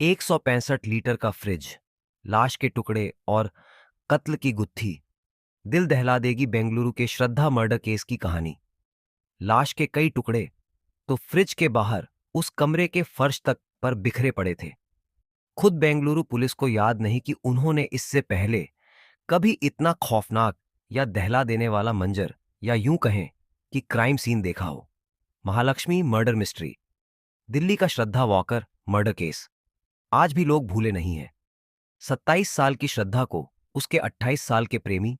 165 litre का fridge, लाश के टुकड़े और कत्ल की गुत्थी। दिल दहला देगी बेंगलुरु के श्रद्धा मर्डर केस की कहानी। लाश के कई टुकड़े तो फ्रिज के बाहर उस कमरे के फर्श तक पर बिखरे पड़े थे। खुद बेंगलुरु पुलिस को याद नहीं कि उन्होंने इससे पहले कभी इतना खौफनाक या दहला देने वाला मंजर, या यूं कहें कि क्राइम सीन देखा हो। महालक्ष्मी मर्डर मिस्ट्री, दिल्ली का श्रद्धा वॉकर मर्डर केस आज भी लोग भूले नहीं हैं। 27 साल की श्रद्धा को उसके 28 साल के प्रेमी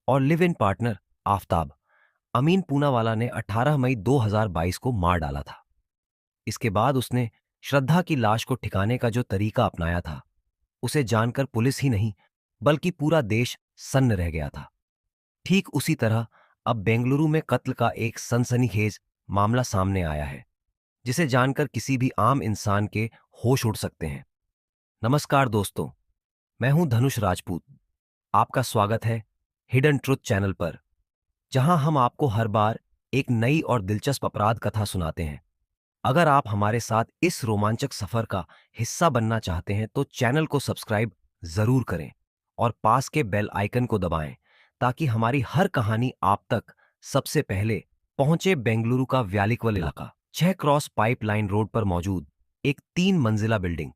और लिव इन पार्टनर आफताब अमीन पूनावाला ने 18 मई 2022 को मार डाला था। इसके बाद उसने श्रद्धा की लाश को ठिकाने का जो तरीका अपनाया था, उसे जानकर पुलिस ही नहीं बल्कि पूरा देश सन्न रह गया था। ठीक उसी तरह अब बेंगलुरु में कत्ल का एक सनसनीखेज मामला सामने आया है, जिसे जानकर किसी भी आम इंसान के होश उड़ सकते हैं। नमस्कार दोस्तों, मैं हूं धनुष राजपूत। आपका स्वागत है हिडन ट्रुथ चैनल पर, जहां हम आपको हर बार एक नई और दिलचस्प अपराध कथा सुनाते हैं। अगर आप हमारे साथ इस रोमांचक सफर का हिस्सा बनना चाहते हैं तो चैनल को सब्सक्राइब जरूर करें और पास के बेल आइकन को दबाएं, ताकि हमारी हर कहानी आप तक सबसे पहले पहुंचे। बेंगलुरु का व्यालिकवल इलाका, 6 क्रॉस पाइपलाइन रोड पर मौजूद एक 3 मंजिला बिल्डिंग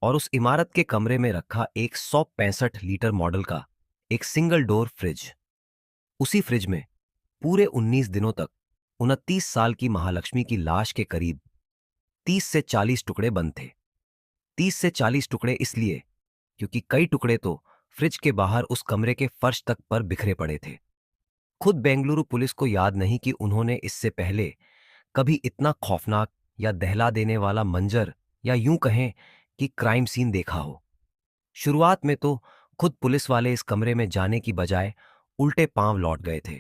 और उस इमारत के कमरे में रखा एक 165 लीटर मॉडल का एक सिंगल डोर फ्रिज। उसी फ्रिज में पूरे 19 दिनों तक 29 साल की महालक्ष्मी की लाश के करीब 30 से 40 टुकड़े बंद थे। 30 से 40 टुकड़े इसलिए क्योंकि कई टुकड़े तो फ्रिज के बाहर उस कमरे के फर्श तक पर बिखरे पड़े थे। खुद बेंगलुरु पुलिस को याद नहीं कि उन्होंने इससे पहले कभी इतना खौफनाक या दहला देने वाला मंजर, या यूं कहें कि क्राइम सीन देखा हो। शुरुआत में तो खुद पुलिस वाले इस कमरे में जाने की बजाय उल्टे पांव लौट गए थे।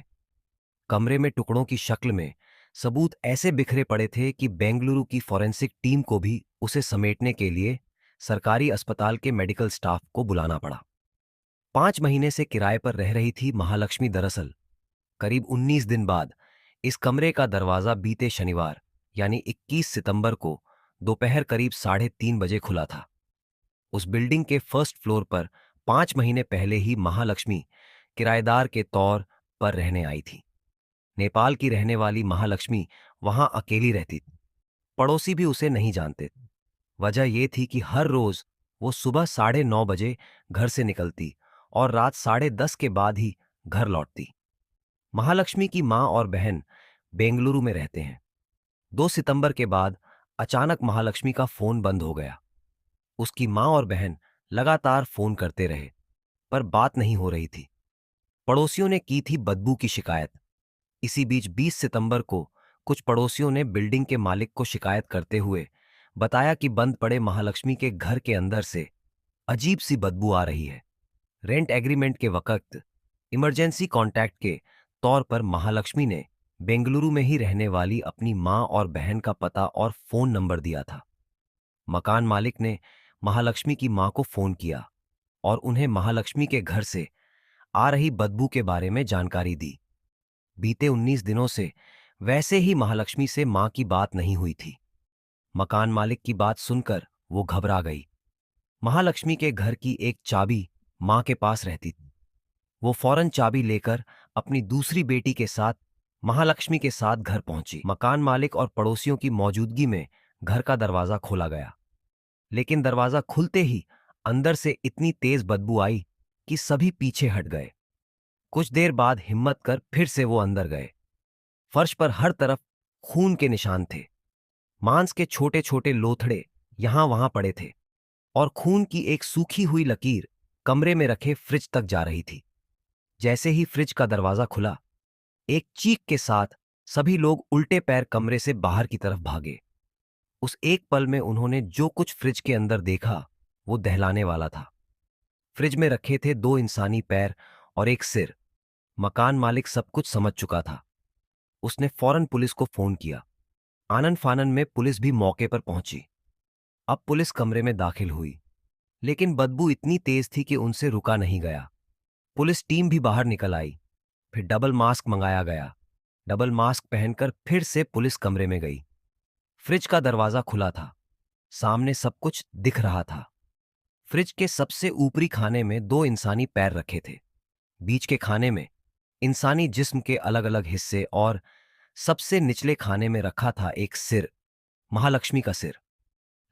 कमरे में टुकड़ों की शक्ल में सबूत ऐसे बिखरे पड़े थे कि बेंगलुरु की फॉरेंसिक टीम को भी उसे समेटने के लिए सरकारी अस्पताल के मेडिकल स्टाफ को बुलाना पड़ा। 5 महीने से किराए पर रह रही थी महालक्ष्मी। दरअसल करीब 19 दिन बाद इस कमरे का दरवाजा बीते शनिवार यानी 21 सितंबर को दोपहर करीब 3:30 बजे खुला था। उस बिल्डिंग के फर्स्ट फ्लोर पर 5 महीने पहले ही महालक्ष्मी किराएदार के तौर पर रहने आई थी। नेपाल की रहने वाली महालक्ष्मी वहां अकेली रहती थी। पड़ोसी भी उसे नहीं जानते। वजह यह थी कि हर रोज वो सुबह 9:30 बजे घर से निकलती और रात 10:30 के बाद ही घर लौटती। महालक्ष्मी की मां और बहन बेंगलुरु में रहते हैं। 2 सितंबर के बाद अचानक महालक्ष्मी का फोन बंद हो गया। उसकी मां और बहन लगातार फोन करते रहे, पर बात नहीं हो रही थी। पड़ोसियों ने की थी बदबू की शिकायत। इसी बीच 20 सितंबर को कुछ पड़ोसियों ने बिल्डिंग के मालिक को शिकायत करते हुए बताया कि बंद पड़े महालक्ष्मी के घर के अंदर से अजीब सी बदबू आ रही है। रेंट एग्रीमेंट के वक्त इमरजेंसी कॉन्टैक्ट के तौर पर महालक्ष्मी ने बेंगलुरु में ही रहने वाली अपनी मां और बहन का पता और फोन नंबर दिया था। मकान मालिक ने महालक्ष्मी की मां को फोन किया और उन्हें महालक्ष्मी के घर से आ रही बदबू के बारे में जानकारी दी। बीते 19 दिनों से वैसे ही महालक्ष्मी से मां की बात नहीं हुई थी। मकान मालिक की बात सुनकर वो घबरा गई। महालक्ष्मी के घर की एक चाबी मां के पास रहती थी। वो फौरन चाबी लेकर अपनी दूसरी बेटी के साथ महालक्ष्मी के साथ घर पहुंची। मकान मालिक और पड़ोसियों की मौजूदगी में घर का दरवाजा खोला गया, लेकिन दरवाजा खुलते ही अंदर से इतनी तेज बदबू आई कि सभी पीछे हट गए। कुछ देर बाद हिम्मत कर फिर से वो अंदर गए। फर्श पर हर तरफ खून के निशान थे। मांस के छोटे छोटे लोथड़े यहां वहां पड़े थे और खून की एक सूखी हुई लकीर कमरे में रखे फ्रिज तक जा रही थी। जैसे ही फ्रिज का दरवाजा खुला, एक चीख के साथ सभी लोग उल्टे पैर कमरे से बाहर की तरफ भागे। उस एक पल में उन्होंने जो कुछ फ्रिज के अंदर देखा वो दहलाने वाला था। फ्रिज में रखे थे 2 इंसानी पैर और एक सिर। मकान मालिक सब कुछ समझ चुका था। उसने फौरन पुलिस को फोन किया। आनन फानन में पुलिस भी मौके पर पहुंची। अब पुलिस कमरे में दाखिल हुई, लेकिन बदबू इतनी तेज थी कि उनसे रुका नहीं गया। पुलिस टीम भी बाहर निकल आई। फिर डबल मास्क मंगाया गया। डबल मास्क पहनकर फिर से पुलिस कमरे में गई। फ्रिज का दरवाजा खुला था। सामने सब कुछ दिख रहा था। फ्रिज के सबसे ऊपरी खाने में दो इंसानी पैर रखे थे। बीच के खाने में इंसानी जिस्म के अलग अलग हिस्से और सबसे निचले खाने में रखा था एक सिर, महालक्ष्मी का सिर।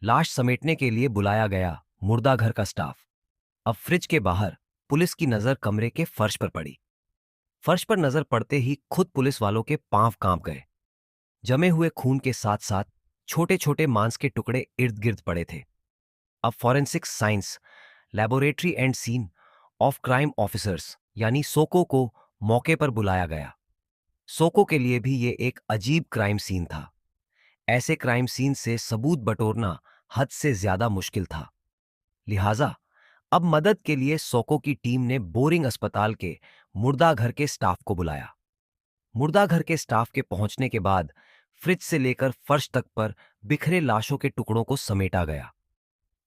लाश समेटने के लिए बुलाया गया मुर्दा घर का स्टाफ। अब फ्रिज के बाहर पुलिस की नजर कमरे के फर्श पर पड़ी। फर्श पर नजर पड़ते ही खुद पुलिस वालों के पांव कांप गए। जमे हुए खून के साथ साथ छोटे छोटे मांस के टुकड़े इर्द गिर्द पड़े थे। अब forensic science laboratory and scene of crime officers यानी सोको को मौके पर बुलाया गया। सोको के लिए भी ये एक अजीब क्राइम सीन था। ऐसे क्राइम सीन से सबूत बटोरना हद से ज्यादा मुश्किल था। लिहाजा अब मदद के लिए सोको की टीम ने बोरिंग अस्पताल के मुर्दा घर के स्टाफ को बुलाया। मुर्दा घर के स्टाफ के पहुंचने के बाद फ्रिज से लेकर फर्श तक पर बिखरे लाशों के टुकड़ों को समेटा गया।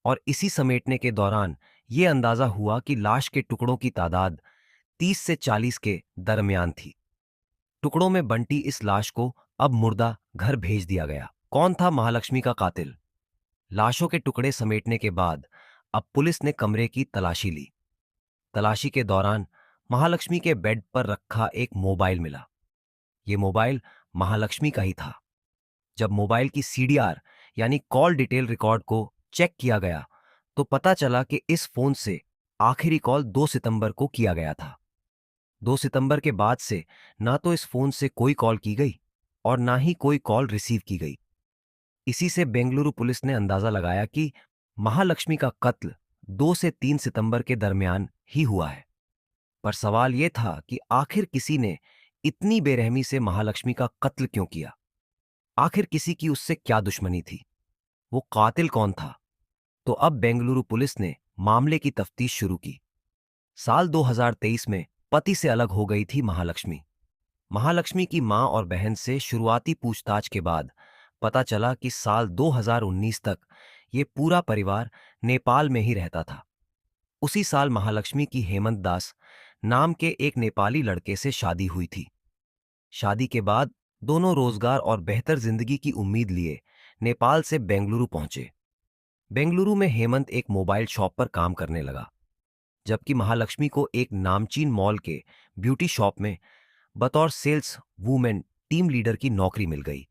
और इसी समेटने के दौरान यह अंदाजा हुआ कि लाश के टुकड़ों की तादाद 30 से 40 के दरमियान थी। टुकड़ों में बंटी इस लाश को अब मुर्दा घर भेज दिया गया। कौन था महालक्ष्मी का कातिल? लाशों के टुकड़े समेटने के बाद अब पुलिस ने कमरे की तलाशी ली। तलाशी के दौरान महालक्ष्मी के बेड पर रखा एक मोबाइल मिला। यह मोबाइल महालक्ष्मी का ही था। जब मोबाइल की सीडीआर यानी कॉल डिटेल रिकॉर्ड को चेक किया गया तो पता चला कि इस फोन से आखिरी कॉल 2 सितंबर को किया गया था। 2 सितंबर के बाद से ना तो इस फोन से कोई कॉल की गई और ना ही कोई कॉल रिसीव की गई। इसी से बेंगलुरु पुलिस ने अंदाजा लगाया कि महालक्ष्मी का कत्ल 2 से 3 सितंबर के दरमियान ही हुआ है। पर सवाल यह था कि आखिर किसी ने इतनी बेरहमी से महालक्ष्मी का कत्ल क्यों किया? आखिर किसी की उससे क्या दुश्मनी थी? वो कातिल कौन था? तो अब बेंगलुरु पुलिस ने मामले की तफ्तीश शुरू की। साल 2023 में पति से अलग हो गई थी महालक्ष्मी। महालक्ष्मी की मां और बहन से शुरुआती पूछताछ के बाद पता चला कि साल 2019 तक ये पूरा परिवार नेपाल में ही रहता था। उसी साल महालक्ष्मी की हेमंत दास नाम के एक नेपाली लड़के से शादी हुई थी। शादी के बाद दोनों रोजगार और बेहतर जिंदगी की उम्मीद लिए नेपाल से बेंगलुरु पहुंचे। बेंगलुरु में हेमंत एक मोबाइल शॉप पर काम करने लगा, जबकि महालक्ष्मी को एक नामचीन मॉल के ब्यूटी शॉप में बतौर सेल्स वूमेन टीम लीडर की नौकरी मिल गई।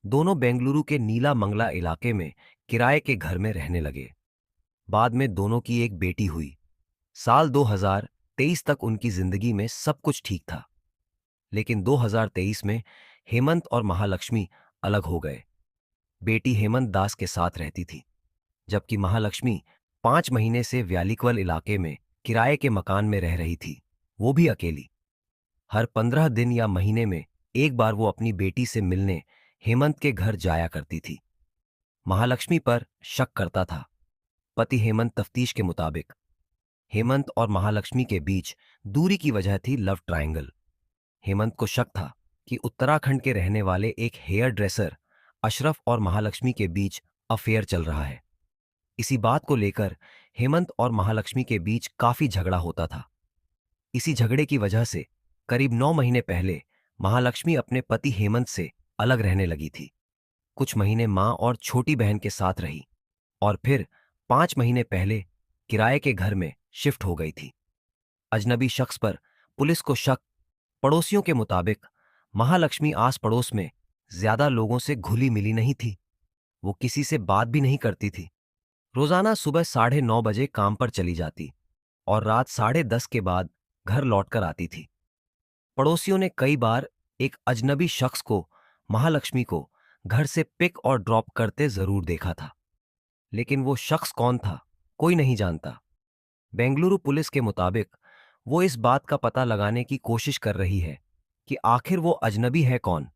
दोनों बेंगलुरु के नीला मंगला इलाके में किराए के घर में रहने लगे। बाद में दोनों की एक बेटी हुई। साल 2023 तक उनकी जिंदगी में सब कुछ ठीक था। लेकिन 2023 में हेमंत और महालक्ष्मी अलग हो गए। बेटी हेमंत दास के साथ रहती थी, जबकि महालक्ष्मी 5 महीने से व्यालीक्वल इलाके में किराए के मकान में रह रही थी, वो भी अकेली। हर 15 दिन या महीने में एक बार वो अपनी बेटी से मिलने हेमंत के घर जाया करती थी। महालक्ष्मी पर शक करता था पति हेमंत। तफ्तीश के मुताबिक हेमंत और महालक्ष्मी के बीच दूरी की वजह थी लव ट्रायंगल। हेमंत को शक था कि उत्तराखंड के रहने वाले एक हेयर ड्रेसर अशरफ और महालक्ष्मी के बीच अफेयर चल रहा है। इसी बात को लेकर हेमंत और महालक्ष्मी के बीच काफी झगड़ा होता था। इसी झगड़े की वजह से करीब 9 महीने पहले महालक्ष्मी अपने पति हेमंत से अलग रहने लगी थी। कुछ महीने मां और छोटी बहन के साथ रही और फिर 5 महीने पहले किराए के घर में शिफ्ट हो गई थी। अजनबी शख्स पर पुलिस को शक। पड़ोसियों के मुताबिक महालक्ष्मी आस पड़ोस में ज्यादा लोगों से घुली मिली नहीं थी। वो किसी से बात भी नहीं करती थी। रोजाना सुबह 9:30 बजे काम पर चली जाती और रात 10:30 के बाद घर लौटकर आती थी। पड़ोसियों ने कई बार एक अजनबी शख्स को महालक्ष्मी को घर से पिक और ड्रॉप करते जरूर देखा था, लेकिन वो शख्स कौन था कोई नहीं जानता। बेंगलुरु पुलिस के मुताबिक वो इस बात का पता लगाने की कोशिश कर रही है कि आखिर वो अजनबी है कौन।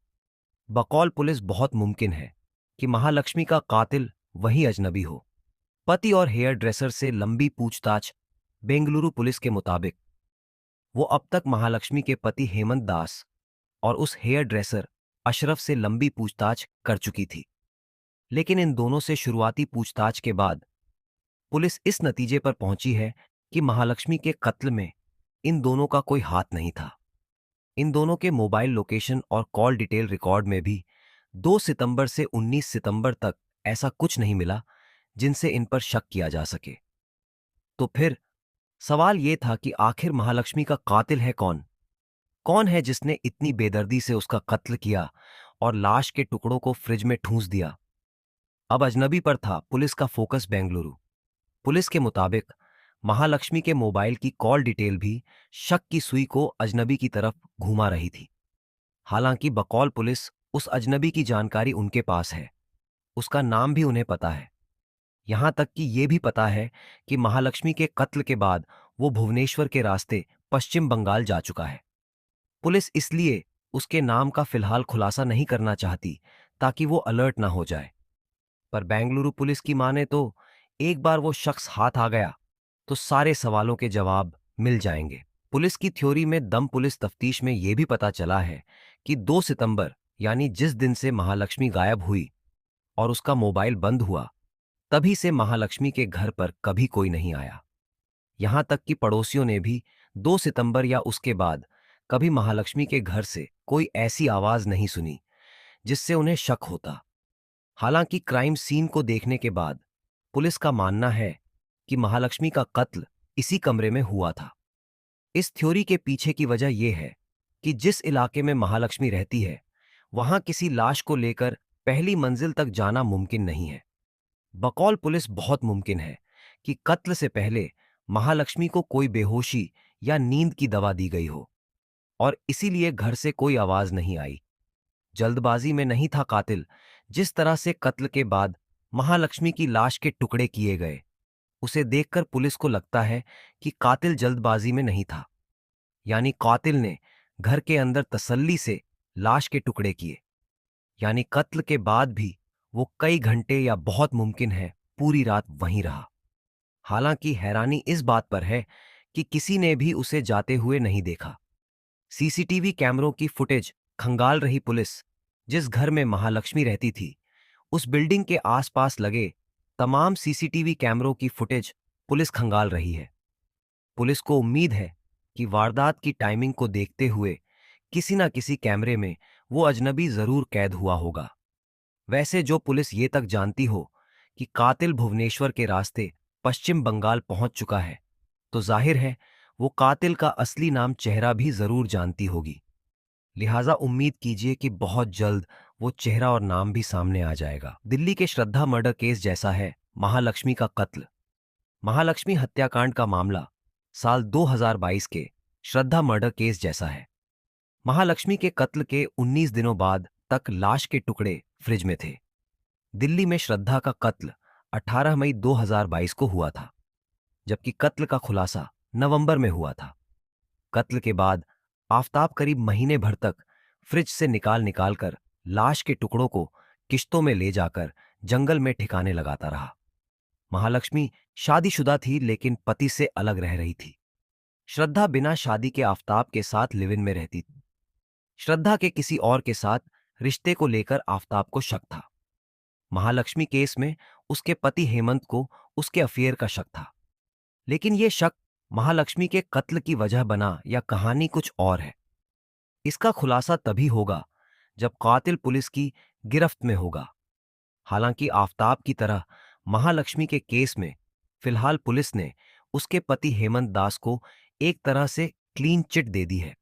बकौल पुलिस बहुत मुमकिन है कि महालक्ष्मी का कातिल वही अजनबी हो। पति और हेयर ड्रेसर से लंबी पूछताछ। बेंगलुरु पुलिस के मुताबिक वो अब तक महालक्ष्मी के पति हेमंत दास और उस हेयर ड्रेसर अशरफ से लंबी पूछताछ कर चुकी थी, लेकिन इन दोनों से शुरुआती पूछताछ के बाद पुलिस इस नतीजे पर पहुंची है कि महालक्ष्मी के कत्ल में इन दोनों का कोई हाथ नहीं था। इन दोनों के मोबाइल लोकेशन और कॉल डिटेल रिकॉर्ड में भी 2 सितंबर से 19 सितंबर तक ऐसा कुछ नहीं मिला जिनसे इन पर शक किया जा सके। तो फिर सवाल यह था कि आखिर महालक्ष्मी का कातिल है कौन? कौन है जिसने इतनी बेदर्दी से उसका कत्ल किया और लाश के टुकड़ों को फ्रिज में ठूंस दिया? अब अजनबी पर था पुलिस का फोकस बेंगलुरु। पुलिस के मुताबिक महालक्ष्मी के मोबाइल की कॉल डिटेल भी शक की सुई को अजनबी की तरफ घुमा रही थी। हालांकि बकौल पुलिस उस अजनबी की जानकारी उनके पास है, उसका नाम भी उन्हें पता है। यहां तक कि यह भी पता है कि महालक्ष्मी के कत्ल के बाद वो भुवनेश्वर के रास्ते पश्चिम बंगाल जा चुका है। पुलिस इसलिए उसके नाम का फिलहाल खुलासा नहीं करना चाहती ताकि वो अलर्ट ना हो जाए। पर बेंगलुरु पुलिस की माने तो एक बार वो शख्स हाथ आ गया तो सारे सवालों के जवाब मिल जाएंगे। पुलिस की थ्योरी में दम पुलिस तफ्तीश में यह भी पता चला है कि 2 सितंबर यानी जिस दिन से महालक्ष्मी गायब हुई और उसका मोबाइल बंद हुआ, तभी से महालक्ष्मी के घर पर कभी कोई नहीं आया। यहां तक कि पड़ोसियों ने भी 2 सितंबर या उसके बाद कभी महालक्ष्मी के घर से कोई ऐसी आवाज नहीं सुनी जिससे उन्हें शक होता। हालांकि क्राइम सीन को देखने के बाद पुलिस का मानना है कि महालक्ष्मी का कत्ल इसी कमरे में हुआ था। इस थ्योरी के पीछे की वजह यह है कि जिस इलाके में महालक्ष्मी रहती है, वहां किसी लाश को लेकर पहली मंजिल तक जाना मुमकिन नहीं है। बकौल पुलिस बहुत मुमकिन है कि कत्ल से पहले महालक्ष्मी को कोई बेहोशी या नींद की दवा दी गई हो और इसीलिए घर से कोई आवाज नहीं आई। जल्दबाजी में नहीं था कातिल। जिस तरह से कत्ल के बाद महालक्ष्मी की लाश के टुकड़े किए गए, उसे देखकर पुलिस को लगता है कि कातिल जल्दबाजी में नहीं था। यानी कातिल ने घर के अंदर तसल्ली से लाश के टुकड़े किए, यानी कत्ल के बाद भी वो कई घंटे या बहुत मुमकिन है पूरी रात वहीं रहा। हालांकि हैरानी इस बात पर है कि किसी ने भी उसे जाते हुए नहीं देखा। सीसीटीवी कैमरों की फुटेज खंगाल रही पुलिस। जिस घर में महालक्ष्मी रहती थी, उस बिल्डिंग के आसपास लगे तमाम सीसीटीवी कैमरों की फुटेज पुलिस खंगाल रही है। पुलिस को उम्मीद है कि वारदात की टाइमिंग को देखते हुए किसी न किसी कैमरे में वो अजनबी जरूर कैद हुआ होगा। वैसे जो पुलिस ये तक जानती हो कि कातिल भुवनेश्वर के रास्ते पश्चिम बंगाल पहुंच चुका है, तो जाहिर है वो कातिल का असली नाम चेहरा भी जरूर जानती होगी। लिहाजा उम्मीद कीजिए कि बहुत जल्द वो चेहरा और नाम भी सामने आ जाएगा। दिल्ली के श्रद्धा मर्डर केस जैसा है महालक्ष्मी का कत्ल। महालक्ष्मी हत्याकांड का मामला साल 2022 के श्रद्धा मर्डर केस जैसा है। महालक्ष्मी के कत्ल के 19 दिनों बाद तक लाश के टुकड़े फ्रिज में थे। दिल्ली में श्रद्धा का कत्ल 18 मई 2022 को हुआ था, जबकि कत्ल का खुलासा नवंबर में हुआ था। कत्ल के बाद आफताब करीब महीने भर तक फ्रिज से निकाल निकाल कर लाश के टुकड़ों को किश्तों में ले जाकर जंगल में ठिकाने लगाता रहा। महालक्ष्मी शादीशुदा थी लेकिन पति से अलग रह रही थी। श्रद्धा बिना शादी के आफताब के साथ लिव इन में रहती थी। श्रद्धा के किसी और के साथ रिश्ते को लेकर आफताब को शक था। महालक्ष्मी केस में उसके पति हेमंत को उसके अफेयर का शक था। लेकिन यह शक महालक्ष्मी के कत्ल की वजह बना या कहानी कुछ और है, इसका खुलासा तभी होगा जब कातिल पुलिस की गिरफ्त में होगा। हालांकि आफताब की तरह महालक्ष्मी के केस में फिलहाल पुलिस ने उसके पति हेमंत दास को एक तरह से क्लीन चिट दे दी है।